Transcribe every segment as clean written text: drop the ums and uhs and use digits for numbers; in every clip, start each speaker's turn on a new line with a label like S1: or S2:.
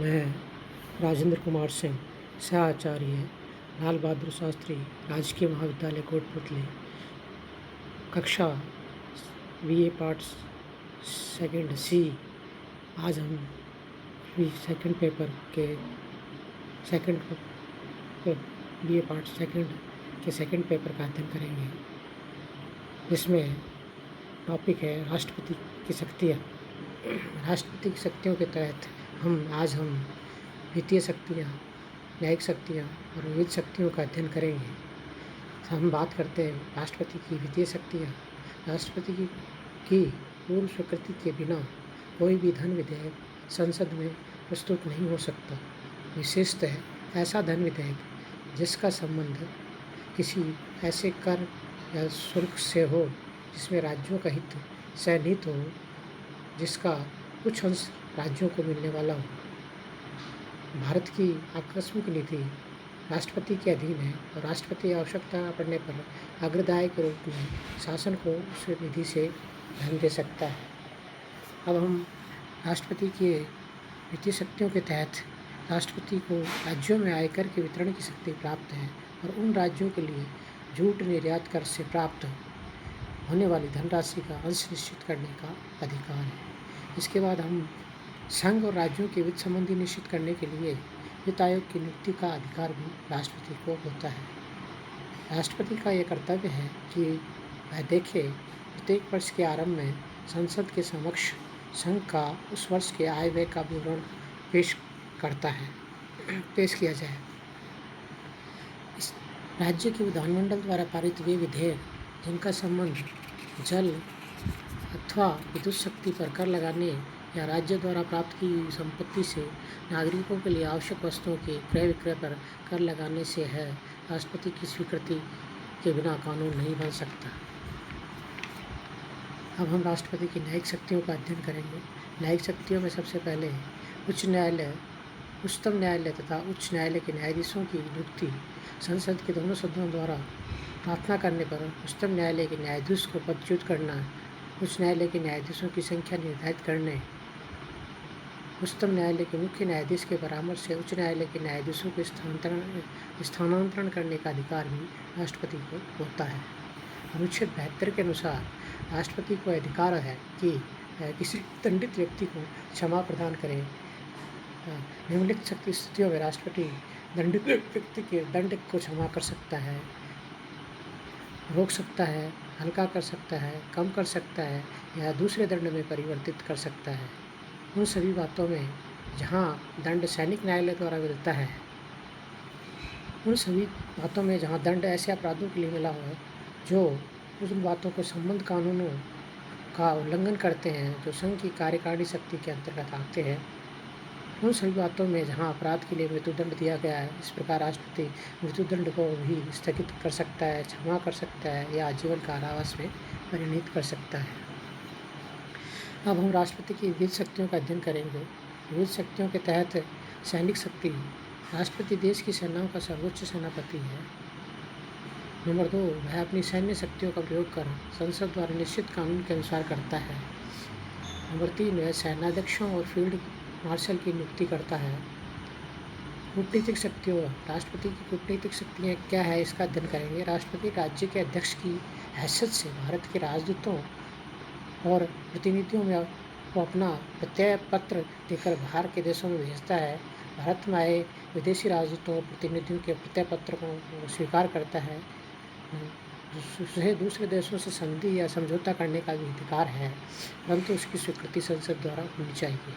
S1: मैं राजेंद्र कुमार सिंह, सहाचार्य, लाल बहादुर शास्त्री राजकीय महाविद्यालय कोटपुतली, कक्षा BA पार्ट सेकंड C। आज हम सेकंड पेपर के सेकंड BA पार्ट सेकंड के सेकंड पेपर का अध्ययन करेंगे। इसमें टॉपिक है राष्ट्रपति की शक्तियाँ। राष्ट्रपति की शक्तियों के तहत हम वित्तीय शक्तियाँ, न्यायिक शक्तियाँ और विविध शक्तियों का अध्ययन करेंगे। हम बात करते हैं राष्ट्रपति की वित्तीय शक्तियाँ। राष्ट्रपति की पूर्व स्वीकृति के बिना कोई भी धन विधेयक संसद में प्रस्तुत नहीं हो सकता। विशेषतः ऐसा धन विधेयक जिसका संबंध किसी ऐसे कर या शुल्क से हो जिसमें राज्यों का हित सन्निहित हो, जिसका कुछ अंश राज्यों को मिलने वाला हो। भारत की आकस्मिक नीति राष्ट्रपति के अधीन है और राष्ट्रपति आवश्यकता पड़ने पर अग्रदाय के रूप में शासन को उस निधि से धन दे सकता है। अब हम राष्ट्रपति के वित्तीय शक्तियों के तहत राष्ट्रपति को राज्यों में आयकर के वितरण की शक्ति प्राप्त है और उन राज्यों के लिए जूट निर्यात कर से प्राप्त होने वाली धनराशि का अंश निश्चित करने का अधिकार है। इसके बाद हम संघ और राज्यों के वित्त संबंधी निश्चित करने के लिए वित्त आयोग की नियुक्ति का अधिकार भी राष्ट्रपति को होता है। राष्ट्रपति का यह कर्तव्य है कि वह देखे प्रत्येक वर्ष के आरंभ में संसद के समक्ष संघ का उस वर्ष के आय व्यय का विवरण पेश किया जाए। इस राज्य के विधानमंडल द्वारा पारित वे विधेयक जिनका संबंध जल अथवा विद्युत शक्ति पर कर लगाने या राज्य द्वारा प्राप्त की संपत्ति से नागरिकों के लिए आवश्यक वस्तुओं के क्रय विक्रय पर कर लगाने से है, राष्ट्रपति की स्वीकृति के बिना कानून नहीं बन सकता। अब हम राष्ट्रपति की न्यायिक शक्तियों का अध्ययन करेंगे। न्यायिक शक्तियों में सबसे पहले उच्च न्यायालय, उच्चतम न्यायालय तथा उच्च न्यायालय के न्यायाधीशों की नियुक्ति संसद के दोनों सदनों द्वारा प्रार्थना करने पर उच्चतम न्यायालय के न्यायाधीश को पदच्युत करना, उच्च न्यायालय के न्यायाधीशों की संख्या निर्धारित करने, उच्चतम न्यायालय के मुख्य न्यायाधीश के परामर्श से उच्च न्यायालय के न्यायाधीशों को स्थानांतरण करने का अधिकार भी राष्ट्रपति को होता है। अनुच्छेद 72 के अनुसार राष्ट्रपति को अधिकार है कि किसी दंडित व्यक्ति को क्षमा प्रदान करें। निम्नलिखित स्थितियों में राष्ट्रपति दंडित व्यक्ति के दंड को क्षमा कर सकता है, रोक सकता है, हल्का कर सकता है, कम कर सकता है या दूसरे दंड में परिवर्तित कर सकता है। उन सभी बातों में जहाँ दंड सैनिक न्यायालय द्वारा मिलता है, उन सभी बातों में जहाँ दंड ऐसे अपराधों के लिए मिला हो जो उन बातों को संबंध कानूनों का उल्लंघन करते हैं जो संघ की कार्यकारिणी शक्ति के अंतर्गत आते हैं, उन सभी बातों में जहाँ अपराध के लिए मृत्युदंड दिया गया है, इस प्रकार राष्ट्रपति मृत्युदंड को भी स्थगित कर सकता है, क्षमा कर सकता है या आजीवन कारावास में परिणित कर सकता है। अब हम राष्ट्रपति की विविध शक्तियों का अध्ययन करेंगे। विविध शक्तियों के तहत सैनिक शक्ति। राष्ट्रपति देश की सेनाओं का सर्वोच्च सेनापति है। नंबर 2, वह अपनी सैन्य शक्तियों का प्रयोग कर संसद द्वारा निश्चित कानून के अनुसार करता है। नंबर 3, वह सेनाध्यक्षों और फील्ड मार्शल की नियुक्ति करता है। कूटनीतिक शक्तियों। राष्ट्रपति की कूटनीतिक शक्तियाँ क्या है, इसका अध्ययन करेंगे। राष्ट्रपति राज्य के अध्यक्ष की हैसियत से भारत के राजदूतों और प्रतिनिधियों में को अपना प्रत्यय पत्र देकर बाहर के देशों में भेजता है। भारत में आए विदेशी राजदूतों और प्रतिनिधियों के प्रत्यय पत्र को स्वीकार करता है। उसे दूसरे देशों से संधि या समझौता करने का भी अधिकार है, परंतु उसकी स्वीकृति संसद द्वारा होनी चाहिए।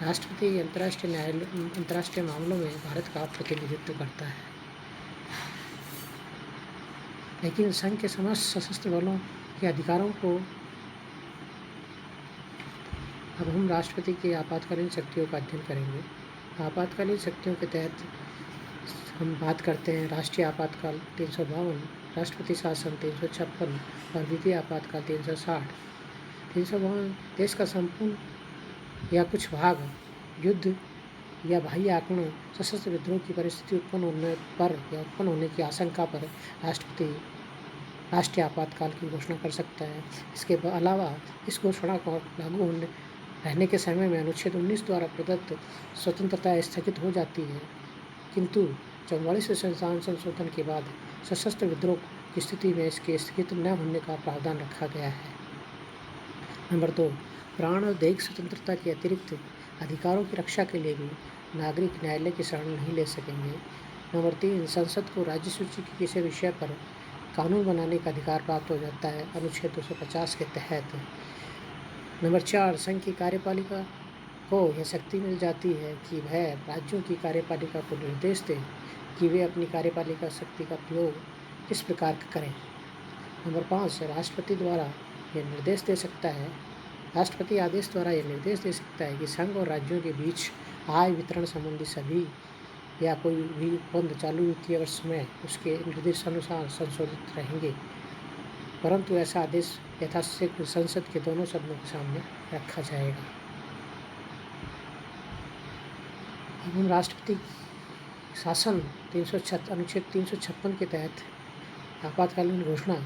S1: राष्ट्रपति अंतर्राष्ट्रीय मामलों में भारत का प्रतिनिधित्व करता है, लेकिन संघ के समस्त सशस्त्र बलों के अधिकारों को। अब हम राष्ट्रपति की आपातकालीन शक्तियों का अध्ययन करेंगे। आपातकालीन शक्तियों के तहत हम बात करते हैं राष्ट्रीय आपातकाल 352, राष्ट्रपति शासन 356 और वित्तीय आपातकाल 360। 352 देश का संपूर्ण या कुछ भाग युद्ध या बाह्य आक्रमण, सशस्त्र विद्रोह की परिस्थिति उत्पन्न होने पर या उत्पन्न होने की आशंका पर राष्ट्रपति राष्ट्रीय आपातकाल की घोषणा कर सकता है। इसके अलावा इस घोषणा को लागू रहने के समय में अनुच्छेद 19 द्वारा प्रदत्त स्वतंत्रता स्थगित हो जाती है, किंतु 44वें संविधान संशोधन के बाद सशस्त्र विद्रोह की स्थिति में इसके स्थगित न होने का प्रावधान रखा गया है। नंबर 2, प्राण और दैहिक स्वतंत्रता के अतिरिक्त अधिकारों की रक्षा के लिए भी नागरिक न्यायालय की शरण नहीं ले सकेंगे। नंबर 3, संसद को राज्य सूची के किसी विषय पर कानून बनाने का अधिकार प्राप्त हो जाता है अनुच्छेद 250 के तहत। नंबर 4, संघ की कार्यपालिका को यह शक्ति मिल जाती है कि वह राज्यों की कार्यपालिका को निर्देश दे कि वे अपनी कार्यपालिका शक्ति का प्रयोग किस प्रकार करें। नंबर 5, राष्ट्रपति द्वारा यह निर्देश दे सकता है राष्ट्रपति आदेश द्वारा यह निर्देश दे सकता है कि संघ और राज्यों के बीच आय वितरण संबंधी सभी या कोई भी बंद चालू वित्तीय वर्ष में उसके निर्देशानुसार संशोधित रहेंगे, परंतु ऐसा आदेश यथाशीघ्र संसद के दोनों सदनों के सामने रखा जाएगा। अब हम राष्ट्रपति शासन अनुच्छेद 356 के तहत आपातकालीन घोषणा।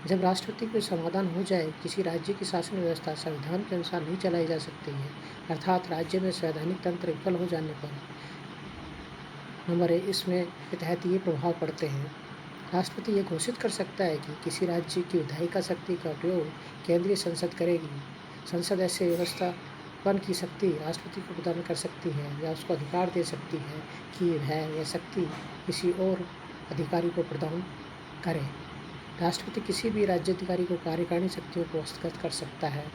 S1: जब राष्ट्रपति को समाधान हो जाए किसी राज्य की शासन व्यवस्था संविधान के अनुसार नहीं चलाई जा सकती है, अर्थात राज्य में संवैधानिक तंत्र विफल हो जाने पर नंबर 1 इसमें के तहत ये प्रभाव पड़ते हैं। राष्ट्रपति ये घोषित कर सकता है कि किसी राज्य की विधायिका शक्ति का उपयोग केंद्रीय संसद करेगी। संसद ऐसे व्यवस्थापन की शक्ति राष्ट्रपति को प्रदान कर सकती है या उसको अधिकार दे सकती है कि वह यह शक्ति किसी और अधिकारी को प्रदान करे। राष्ट्रपति किसी भी राज्याधिकारी को कार्यकारिणी शक्तियों को हस्तगत कर सकता है।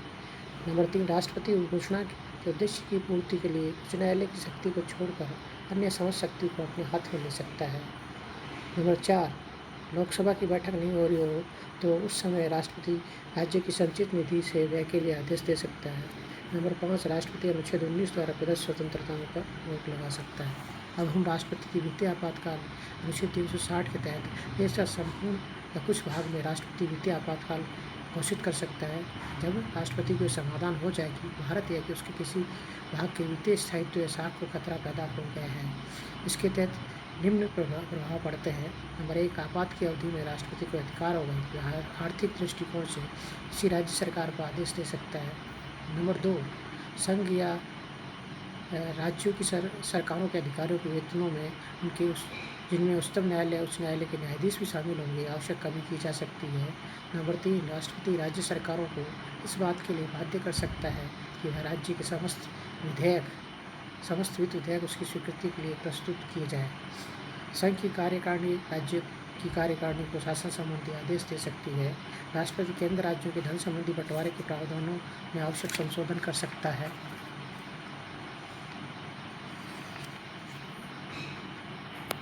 S1: नंबर 3, राष्ट्रपति घोषणा के उद्देश्य की पूर्ति के लिए उच्च न्यायालय की शक्ति को छोड़कर अन्य समस्त शक्ति को अपने हाथ में ले सकता है। नंबर 4, लोकसभा की बैठक नहीं हो रही हो तो उस समय राष्ट्रपति राज्य की संचित निधि से व्यय के लिए आदेश दे सकता है। नंबर 5, राष्ट्रपति अनुच्छेद 19 द्वारा प्रदत्त स्वतंत्रताओं पर रोक लगा सकता है। अब हम राष्ट्रपति की वित्तीय आपातकाल अनुच्छेद 360 के तहत देश का संपूर्ण या कुछ भाग में राष्ट्रपति वित्तीय आपातकाल घोषित कर सकता है जब राष्ट्रपति को समाधान हो जाए कि भारत या कि उसके किसी भाग के वित्तीय स्थायित्व या साख को खतरा पैदा हो गया है। इसके तहत निम्न प्रभाव पड़ते हैं। नंबर 1, आपात की अवधि में राष्ट्रपति को अधिकार होगा कि आर्थिक दृष्टिकोण से किसी राज्य सरकार को आदेश दे सकता है। नंबर 2, संघ या राज्यों की सरकारों के अधिकारियों के वेतनों में उनके जिनमें उच्चतम न्यायालय उच्च न्यायालय के न्यायाधीश भी शामिल होंगे आवश्यक कमी की जा सकती है। नंबर 3, राष्ट्रपति राज्य सरकारों को इस बात के लिए बाध्य कर सकता है कि वह राज्य के समस्त वित्त विधेयक उसकी स्वीकृति के लिए प्रस्तुत किए जाए। संघ की कार्यकारिणी राज्य की कार्यकारिणी को शासन संबंधी आदेश दे सकती है। राष्ट्रपति केंद्र राज्यों के धन संबंधी बंटवारे के प्रावधानों में आवश्यक संशोधन कर सकता है।